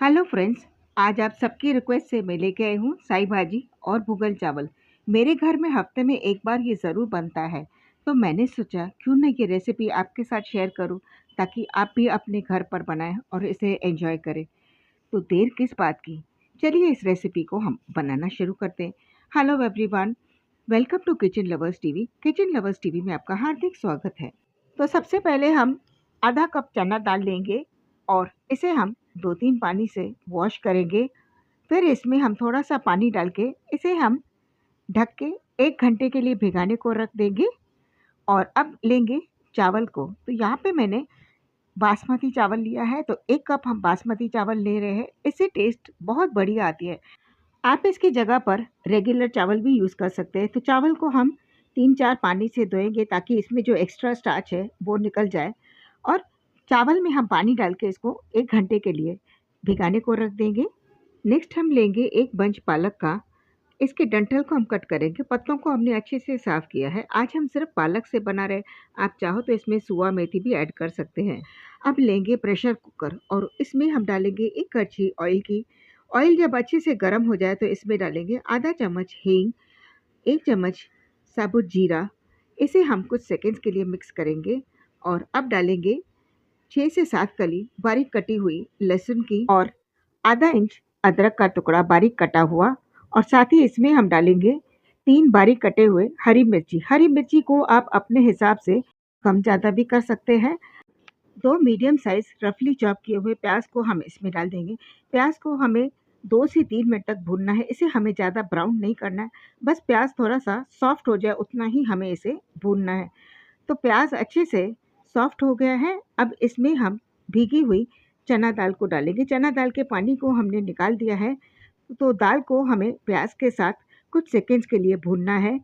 Hello friends. आज आप सबकी रिक्वेस्ट से मैं लेके आई हूँ साई भाजी और भुगल चावल। मेरे घर में हफ्ते में एक बार ये ज़रूर बनता है, तो मैंने सोचा क्यों ना ये रेसिपी आपके साथ शेयर करूँ, ताकि आप भी अपने घर पर बनाएं और इसे एंजॉय करें। तो देर किस बात की, चलिए इस रेसिपी को हम बनाना शुरू करते हैं। Hello everyone, welcome to kitchen lovers TV. Kitchen lovers TV में आपका हार्दिक स्वागत है। तो सबसे पहले हम आधा कप चना दाल लेंगे और इसे हम 2-3 पानी से वॉश करेंगे। फिर इसमें हम थोड़ा सा पानी डाल के इसे हम ढक के 1 घंटे के लिए भिगाने को रख देंगे। और अब लेंगे चावल को। तो यहाँ पे मैंने बासमती चावल लिया है, तो 1 कप हम बासमती चावल ले रहे हैं। इससे टेस्ट बहुत बढ़िया आती है। आप इसकी जगह पर रेगुलर चावल भी यूज़ कर सकते हैं। तो चावल को हम 3-4 पानी से धोएंगे, ताकि इसमें जो एक्स्ट्रा स्टार्च है वो निकल जाए। और चावल में हम पानी डाल के इसको 1 घंटे के लिए भिगाने को रख देंगे। नेक्स्ट हम लेंगे एक बंच पालक का। इसके डंठल को हम कट करेंगे। पत्तों को हमने अच्छे से साफ़ किया है। आज हम सिर्फ पालक से बना रहे। आप चाहो तो इसमें सुआ मेथी भी ऐड कर सकते हैं। अब लेंगे प्रेशर कुकर और इसमें हम डालेंगे 1 कड़छी ऑयल की। ऑयल जब अच्छे से गर्म हो जाए तो इसमें डालेंगे आधा चम्मच हींग, 1 चम्मच साबुत जीरा। इसे हम कुछ सेकंड्स के लिए मिक्स करेंगे। और अब डालेंगे 6 से 7 कली बारीक कटी हुई लहसुन की और आधा इंच अदरक का टुकड़ा बारीक कटा हुआ। और साथ ही इसमें हम डालेंगे 3 बारीक कटे हुए हरी मिर्ची। हरी मिर्ची को आप अपने हिसाब से कम ज़्यादा भी कर सकते हैं। 2 मीडियम साइज़ रफली चॉप किए हुए प्याज को हम इसमें डाल देंगे। प्याज को हमें 2 से 3 मिनट तक भूनना है। इसे हमें ज़्यादा ब्राउन नहीं करना है, बस प्याज थोड़ा सा सॉफ्ट हो जाए उतना ही हमें इसे भूनना है। तो प्याज अच्छे से सॉफ्ट हो गया है। अब इसमें हम भीगी हुई चना दाल को डालेंगे। चना दाल के पानी को हमने निकाल दिया है। तो दाल को हमें प्याज के साथ कुछ सेकंड्स के लिए भूनना है।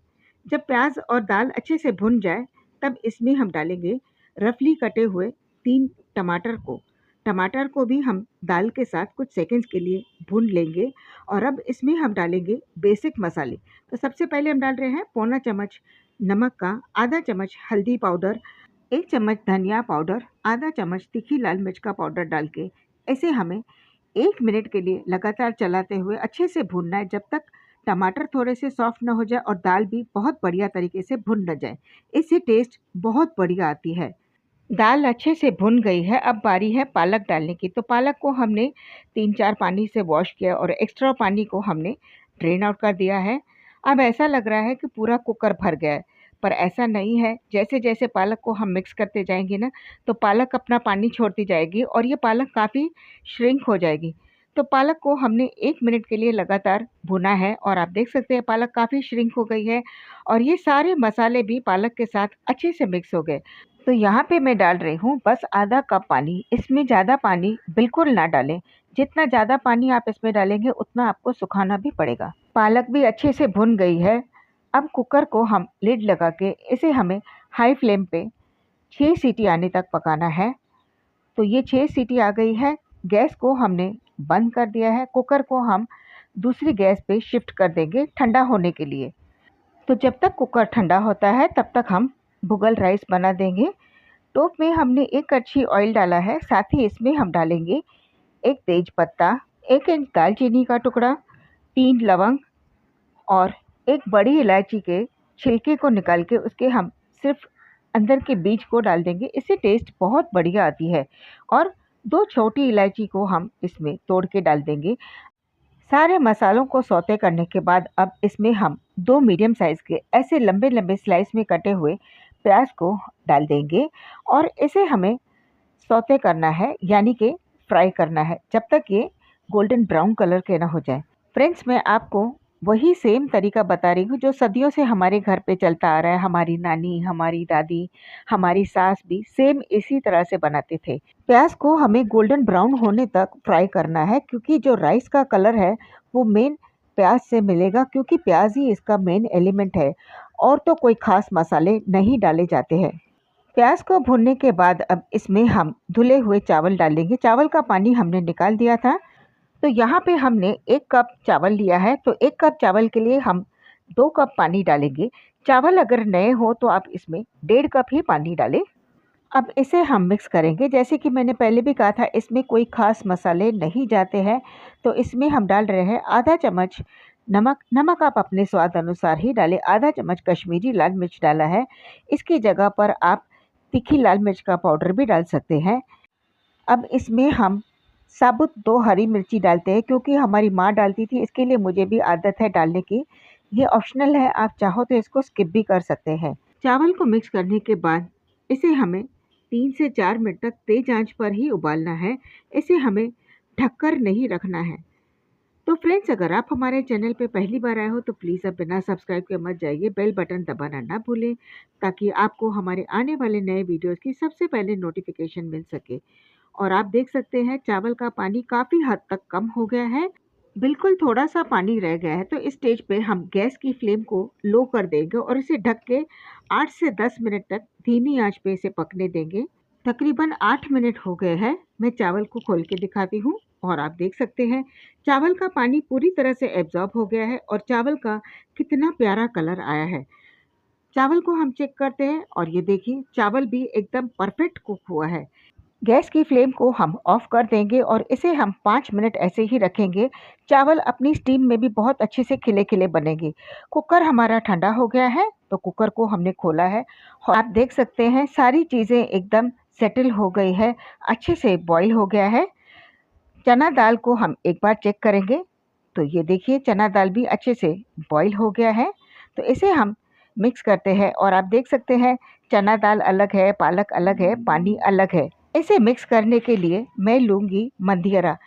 जब प्याज और दाल अच्छे से भुन जाए, तब इसमें हम डालेंगे रफली कटे हुए 3 टमाटर को। टमाटर को भी हम दाल के साथ कुछ सेकंड्स के लिए भून लेंगे। और अब इसमें हम डालेंगे बेसिक मसाले। तो सबसे पहले हम डाल रहे हैं पौना चम्मच नमक का, आधा चम्मच हल्दी पाउडर, 1 चम्मच धनिया पाउडर, आधा चम्मच तीखी लाल मिर्च का पाउडर डाल के इसे हमें 1 मिनट के लिए लगातार चलाते हुए अच्छे से भूनना है, जब तक टमाटर थोड़े से सॉफ्ट ना हो जाए और दाल भी बहुत बढ़िया तरीके से भुन न जाए। इससे टेस्ट बहुत बढ़िया आती है। दाल अच्छे से भुन गई है। अब बारी है पालक डालने की। तो पालक को हमने 3-4 पानी से वॉश किया और एक्स्ट्रा पानी को हमने ड्रेन आउट कर दिया है। अब ऐसा लग रहा है कि पूरा कुकर भर गया है, पर ऐसा नहीं है। जैसे-जैसे पालक को हम मिक्स करते जाएँगे ना, तो पालक अपना पानी छोड़ती जाएगी और ये पालक काफ़ी श्रिंक हो जाएगी। तो पालक को हमने 1 मिनट के लिए लगातार भुना है और आप देख सकते हैं पालक काफ़ी श्रिंक हो गई है और ये सारे मसाले भी पालक के साथ अच्छे से मिक्स हो गए। तो यहाँ पे मैं डाल रही हूँ बस आधा कप पानी। इसमें ज़्यादा पानी बिल्कुल ना डालें। जितना ज़्यादा पानी आप इसमें डालेंगे उतना आपको सुखाना भी पड़ेगा। पालक भी अच्छे से भुन गई है। अब कुकर को हम लिड लगा के इसे हमें हाई फ्लेम पे 6 सीटी आने तक पकाना है। तो ये 6 सीटी आ गई है। गैस को हमने बंद कर दिया है। कुकर को हम दूसरी गैस पे शिफ्ट कर देंगे ठंडा होने के लिए। तो जब तक कुकर ठंडा होता है तब तक हम भुगल राइस बना देंगे। टोप में हमने 1 कड़छी ऑयल डाला है। साथ ही इसमें हम डालेंगे 1 तेज पत्ता, 1 इंच दालचीनी का टुकड़ा, 3 लवंग और 1 बड़ी इलायची के छिलके को निकाल के उसके हम सिर्फ अंदर के बीज को डाल देंगे। इससे टेस्ट बहुत बढ़िया आती है। और 2 छोटी इलायची को हम इसमें तोड़ के डाल देंगे। सारे मसालों को सौते करने के बाद अब इसमें हम 2 मीडियम साइज़ के ऐसे लंबे-लंबे स्लाइस में कटे हुए प्याज को डाल देंगे और इसे हमें सौते करना है, यानी कि फ्राई करना है, जब तक ये गोल्डन ब्राउन कलर के ना हो जाए। फ्रेंड्स, मैं आपको वही सेम तरीका बता रही हूँ जो सदियों से हमारे घर पे चलता आ रहा है। हमारी नानी, हमारी दादी, हमारी सास भी सेम इसी तरह से बनाते थे। प्याज को हमें गोल्डन ब्राउन होने तक फ्राई करना है, क्योंकि जो राइस का कलर है वो मेन प्याज से मिलेगा, क्योंकि प्याज ही इसका मेन एलिमेंट है और तो कोई ख़ास मसाले नहीं डाले जाते हैं। प्याज को भूनने के बाद अब इसमें हम धुले हुए चावल डालेंगे। चावल का पानी हमने निकाल दिया था। तो यहाँ पे हमने 1 कप चावल लिया है, तो 1 कप चावल के लिए हम 2 कप पानी डालेंगे। चावल अगर नए हो तो आप इसमें 1.5 कप ही पानी डालें। अब इसे हम मिक्स करेंगे। जैसे कि मैंने पहले भी कहा था, इसमें कोई ख़ास मसाले नहीं जाते हैं। तो इसमें हम डाल रहे हैं आधा चम्मच नमक। नमक आप अपने स्वाद अनुसार ही डालें। आधा चम्मच कश्मीरी लाल मिर्च डाला है। इसकी जगह पर आप तीखी लाल मिर्च का पाउडर भी डाल सकते हैं। अब इसमें हम साबुत 2 हरी मिर्ची डालते हैं, क्योंकि हमारी माँ डालती थी, इसके लिए मुझे भी आदत है डालने की। ये ऑप्शनल है, आप चाहो तो इसको स्किप भी कर सकते हैं। चावल को मिक्स करने के बाद इसे हमें 3 से 4 मिनट तक तेज़ आंच पर ही उबालना है। इसे हमें ढककर नहीं रखना है। तो फ्रेंड्स, अगर आप हमारे चैनल पे पहली बार आए हो तो प्लीज़ आप बिना सब्सक्राइब के मत जाइए। बेल बटन दबाना ना भूलें, ताकि आपको हमारे आने वाले नए वीडियोज़ की सबसे पहले नोटिफिकेशन मिल सके। और आप देख सकते हैं चावल का पानी काफ़ी हद तक कम हो गया है। बिल्कुल थोड़ा-सा पानी रह गया है। तो इस स्टेज पे हम गैस की फ्लेम को लो कर देंगे और इसे ढक के 8 से 10 मिनट तक धीमी आंच पे इसे पकने देंगे। तकरीबन 8 मिनट हो गए हैं। मैं चावल को खोल के दिखाती हूँ और आप देख सकते हैं चावल का पानी पूरी तरह से एब्ज़ॉर्ब हो गया है और चावल का कितना प्यारा कलर आया है। चावल को हम चेक करते हैं और ये देखिए चावल भी एकदम परफेक्ट कुक हुआ है। गैस की फ्लेम को हम ऑफ कर देंगे और इसे हम 5 मिनट ऐसे ही रखेंगे। चावल अपनी स्टीम में भी बहुत अच्छे से खिले-खिले बनेंगे। कुकर हमारा ठंडा हो गया है, तो कुकर को हमने खोला है। आप देख सकते हैं सारी चीज़ें एकदम सेटल हो गई है, अच्छे से बॉईल हो गया है। चना दाल को हम एक बार चेक करेंगे, तो ये देखिए चना दाल भी अच्छे से बॉईल हो गया है। तो इसे हम मिक्स करते हैं और आप देख सकते हैं चना दाल अलग है, पालक अलग है, पानी अलग है। इसे मिक्स करने के लिए मैं लूँगी मंदियरा।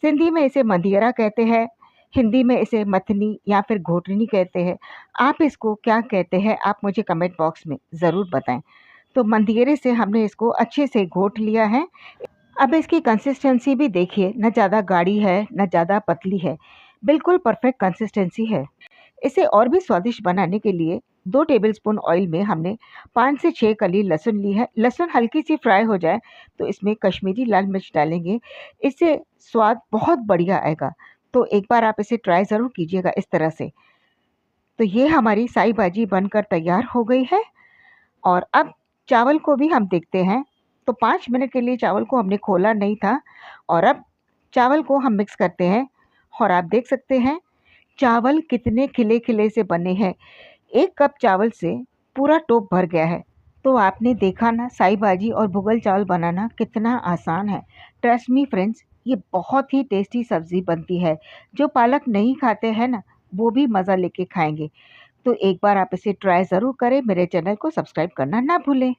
सिंधी में इसे मंदियरा कहते हैं, हिंदी में इसे मथनी या फिर घोटनी कहते हैं। आप इसको क्या कहते हैं, आप मुझे कमेंट बॉक्स में ज़रूर बताएँ। तो मंदियरे से हमने इसको अच्छे से घोट लिया है। अब इसकी कंसिस्टेंसी भी देखिए, ना ज़्यादा गाढ़ी है, ना ज़्यादा पतली है। बिल्कुल परफेक्ट कंसिस्टेंसी है। इसे और भी स्वादिष्ट बनाने के लिए 2 टेबलस्पून ऑयल में हमने 5 से 6 कली लहसुन ली है। लहसुन हल्की-सी फ्राई हो जाए तो इसमें कश्मीरी लाल मिर्च डालेंगे। इससे स्वाद बहुत बढ़िया आएगा। तो एक बार आप इसे ट्राई ज़रूर कीजिएगा इस तरह से। तो ये हमारी साई भाजी बनकर तैयार हो गई है और अब चावल को भी हम देखते हैं। तो 5 मिनट के लिए चावल को हमने खोला नहीं था और अब चावल को हम मिक्स करते हैं और आप देख सकते हैं चावल कितने खिले-खिले से बने हैं। 1 कप चावल से पूरा टोप भर गया है। तो आपने देखा ना साई भाजी और भुगल चावल बनाना कितना आसान है। ट्रस्ट मी फ्रेंड्स, ये बहुत ही टेस्टी सब्ज़ी बनती है। जो पालक नहीं खाते हैं ना, वो भी मज़ा लेके खाएँगे। तो एक बार आप इसे ट्राई ज़रूर करें। मेरे चैनल को सब्सक्राइब करना ना भूलें।